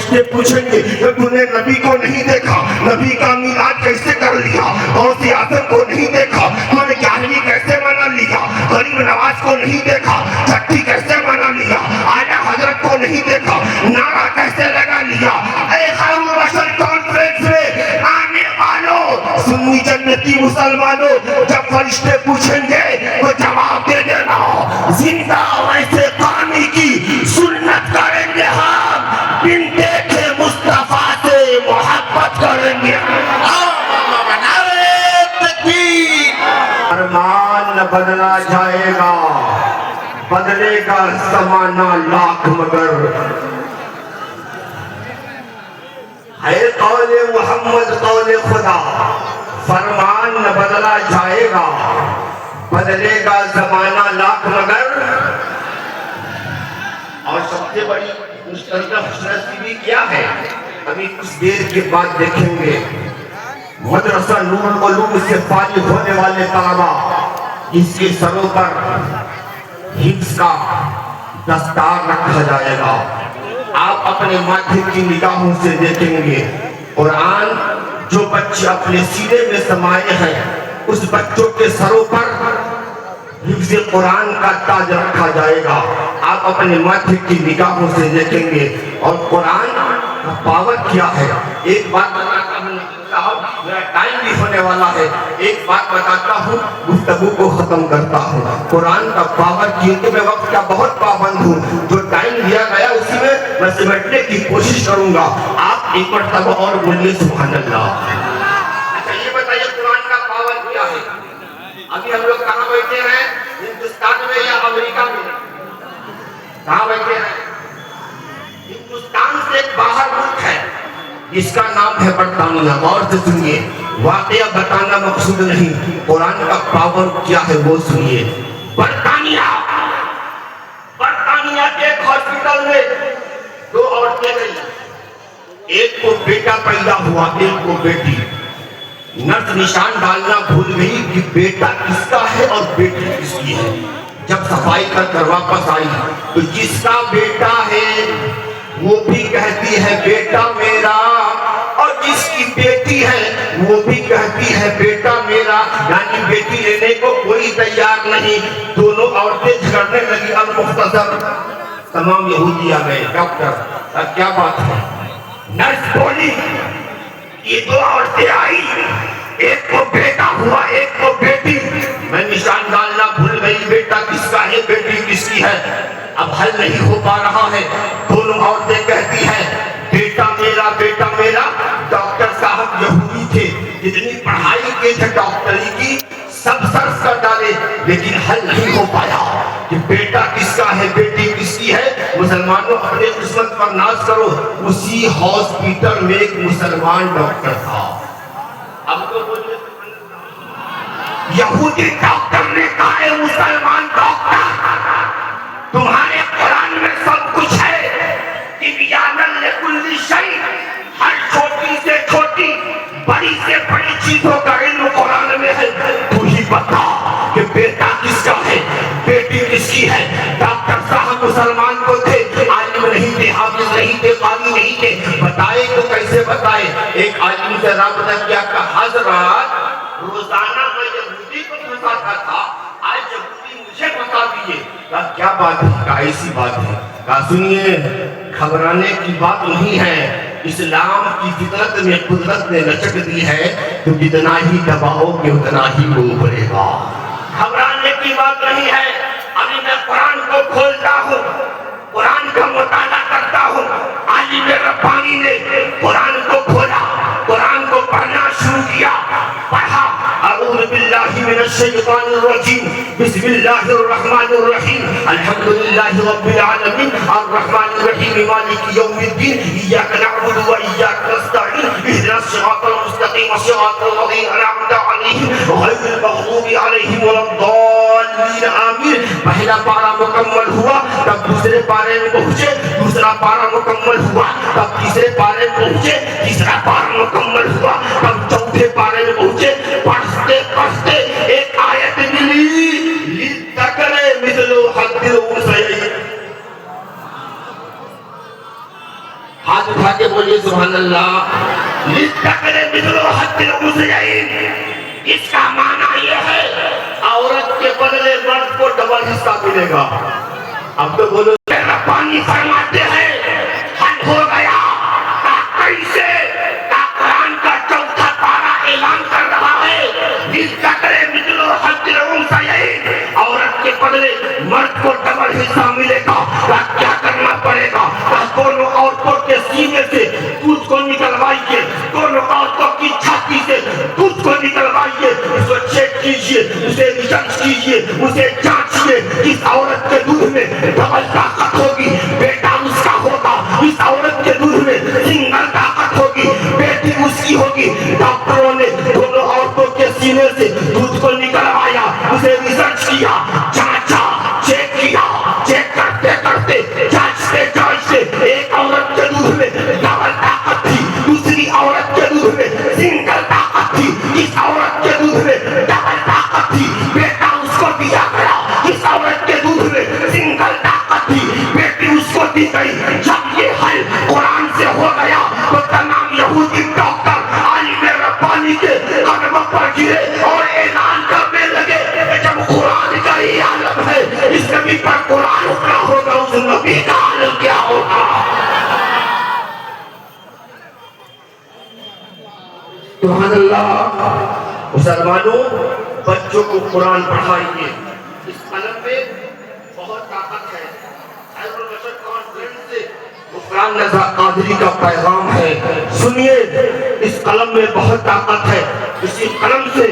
فرشتے پوچھیں گے کہ تو نے نبی کو نہیں دیکھا, نبی کا میلاد کیسے کر لیا, غوث اعظم کو نہیں دیکھا, تو نے جاہلی کیسے منا لیا, غریب نواز کو نہیں دیکھا, چھٹی کیسے منا لیا, اعلیٰ حضرت کو نہیں دیکھا, نعرہ کیسے لگا لیا. اے خیر البشر کانفرنس میں آنے والوں سنی جنتی مسلمانوں, جب فرشتے پوچھیں گے تو جواب دے دینا, زندہ ویسے قامی کی سنت کریں گے ہم, بن دیکھے مصطفیٰ سے محبت کریں گے. ارمان نہ بدلا جائے گا, بدلے گا زمانہ لاکھ مگر. ہے قول محمد قول خدا, فرمان نہ بدلا جائے گا, بدلے گا زمانہ لاکھ مگر. اور سب سے بڑی مشترکہ خوشنصیبی کیا ہے, ابھی کچھ دیر کے بعد دیکھیں گے مدرسہ نور العلوم سے فارغ ہونے والے طلبہ جس کے سروں پر حفظ کا دستار رکھا جائے گا. آپ اپنے ماتھے کی نگاہوں سے دیکھیں گے قرآن جو بچے اپنے سینے میں سمائے ہیں اس بچوں کے سروں پر حفظ قرآن کا تاج رکھا جائے گا. آپ اپنے ماتھے کی نگاہوں سے دیکھیں گے اور قرآن کا پاور کیا ہے. ایک بات بتاتا ہوں صاحب, میرا ٹائم بھی ہونے والا ہے, ایک بات بتاتا ہوں گفتگو کو ختم کرتا ہوں. قرآن کا پاور کیونکہ میں وقت کا بہت پابند ہوں, جو ٹائم دیا گیا اسی میں سمٹنے کی کوشش کروں گا. آپ ایک مرتبہ اور بولیے سبحان اللہ. اچھا یہ بتائیے قرآن کا پاور کیا ہے. ابھی ہم لوگ کہاں بیٹھے ہیں, ہندوستان میں یا امریکہ میں؟ کہاں بیٹھے ہیں؟ ہندوستان سے باہر ملک ہے جس کا نام ہے برطانیہ. غور سے سنیے, واقعہ بتانا مقصود نہیں, قرآن کا پاور کیا ہے وہ سنیے. برطانیہ کے ایک ہاسپٹل میں دو عورتیں گئی, ایک کو بیٹا پیدا ہوا, ایک کو بیٹی. نرس نشان ڈالنا بھول گئی کہ بیٹا کس کا ہے اور بیٹی کس کی ہے. جب صفائی کر واپس آئی تو جس کا بیٹا ہے وہ بھی کہتی ہے بیٹا میرا, اور جس کی بیٹی ہے وہ بھی کہتی ہے بیٹا میرا, یعنی بیٹی لینے کو کوئی تیار نہیں. دونوں عورتیں جھگڑنے لگی. المختصر تمام یہودی آ گئے, ڈاکٹر کیا بات ہے. نرس بولی یہ دو عورتیں آئی, ایک کو بیٹا ہوا ایک کو بیٹی, میں نشان ڈالنا بھول گئی, بیٹا کس کا ہے بیٹی کس کی ہے. اب حل نہیں ہو پا رہا ہے. دونوں عورتیں کہتی ہیں بیٹا میرا بیٹا میرا. ڈاکٹر صاحب یہودی تھے, جتنی پڑھائی کی تھے ڈاکٹری کی سب سرس کر ڈالے, لیکن حل نہیں ہو پایا کہ بیٹا کس کا ہے بیٹی کس کی ہے. مسلمانوں اپنے قسمت پر ناز کرو, اسی ہاسپٹل میں ایک مسلمان ڈاکٹر تھا. اب تو بولے یہودی ڈاکٹر نے کہا ہے مسلمان ڈاکٹر تمہارے قرآن میں سب کچھ ہے, تبیاناً لکل شیء, ہر چھوٹی سے چھوٹی بڑی سے بڑی چیزوں کا علم قرآن میں ہے. تو ہی بتا کہ بیٹا کس کا ہے بیٹی کس کی ہے. ڈاکٹر صاحب مسلمان کو تھے, عالم نہیں تھے, حافظ نہیں تھے, قاضی نہیں تھے, بتائے تو کیسے بتائے. ایک عالم سے رابطہ کیا کہ حضرات روزانہ میں یہودی کو بتاتا تھا, آج یہودی مجھے بتا دیے. کیا بات ہے, کیا ایسی بات ہے. کہا سنیے گھبرانے کی بات نہیں ہے, اسلام کی فطرت میں قدرت نے لچک دی ہے, تو جتنا ہی دباؤ گے اتنا ہی وہ ابھرے گا. گھبرانے کی بات نہیں ہے. ابھی میں قرآن کو کھولتا ہوں, قرآن کا مطالعہ کرتا ہوں. عالم ربانی نے قرآن کو کھولا, قرآن کو پڑھنا شروع کیا, پڑھا اعوذ باللہ من الشیطان الرجیم بسم اللہ الرحمن الرحیم الحمدللہ رب العالمین الرحمن الرحیم مالک یوم الدین ایاک نعبد و ایاک نستعین اهدنا الصراط المستقیم صراط الذین انعمت علیہم غیر المغضوب علیہم ولا الضالین آمین. پہلا پارہ مکمل ہوا تب دوسرے پارے میں پہنچے, دوسرا پارہ مکمل ہوا تب تیسرے پارے میں پہنچے, تیسرا پارہ مکمل ہوا تب چوتھے پارے میں پہنچے. پڑھتے پڑھتے ایک آیت ملی, لِلذَّكَرِ مِثْلُ حَظِّ الْأُنثَيَيْنِ. ہاتھ اٹھا کے اس کا معنی یہ ہے عورت کے بدلے مرد کو ڈبل حصہ ملے گا. اب تو بولو ربانی فرماتے ہیں حد ہو گیا. کیسے قرآن کا چوتھا پارہ اعلان کر رہا ہے عورت کے بدلے مرد کو ڈبل حصہ ملے گا. کیا کرنا پڑے گا؟ دونوں عورتوں کے سینے سے دودھ کو نکلوائیے, دونوں عورتوں کی چھاتی سے دودھ کو نکلوائیے, اسے چیک کیجئے, اسے ریسرچ کیجئے, اسے جانچیے. اس عورت کے دودھ میں ڈبل طاقت ہوگی, بیٹا اس کا ہوگا. اس عورت کے دودھ میں سنگل طاقت ہوگی, بیٹی اس کی ہوگی. ڈاکٹروں نے دونوں عورتوں کے سینے سے دودھ کو نکلوایا, اسے ریسرچ کیا, جانچا, چیک کیا. چیک کرتے کرتے, جانچتے جانچتے ایک عورت کے دودھ میں ڈبل طاقت تھی, دوسری عورت کے دودھ میں سنگل طاقت تھی. اس عورت کے دودھ میں ڈبل طاقت تھی, بیٹا اس کو دیا گیا. اس عورت کے دودھ میں سنگل طاقت تھی, بیٹی اس کو دی گئی. جب یہ حل قرآن سے ہو گیا تو تمام یہودی ڈاکٹر عالم ربانی کے قدموں پر گرے اور اعلان کرنے لگے جب قرآن کا یہ عالم ہے, اس نبی پر قرآن اترا ہوگا, اس نبی کا عالم کیا ہوگا. سبحان اللہ. مسلمانوں, بچوں کو قرآن پڑھائیے. اس قلم میں بہت طاقت ہے. خیر البشر کانفرنس سے غفران رضا قادری کا پیغام ہے, سنیے. اس قلم میں بہت طاقت ہے. اسی قلم سے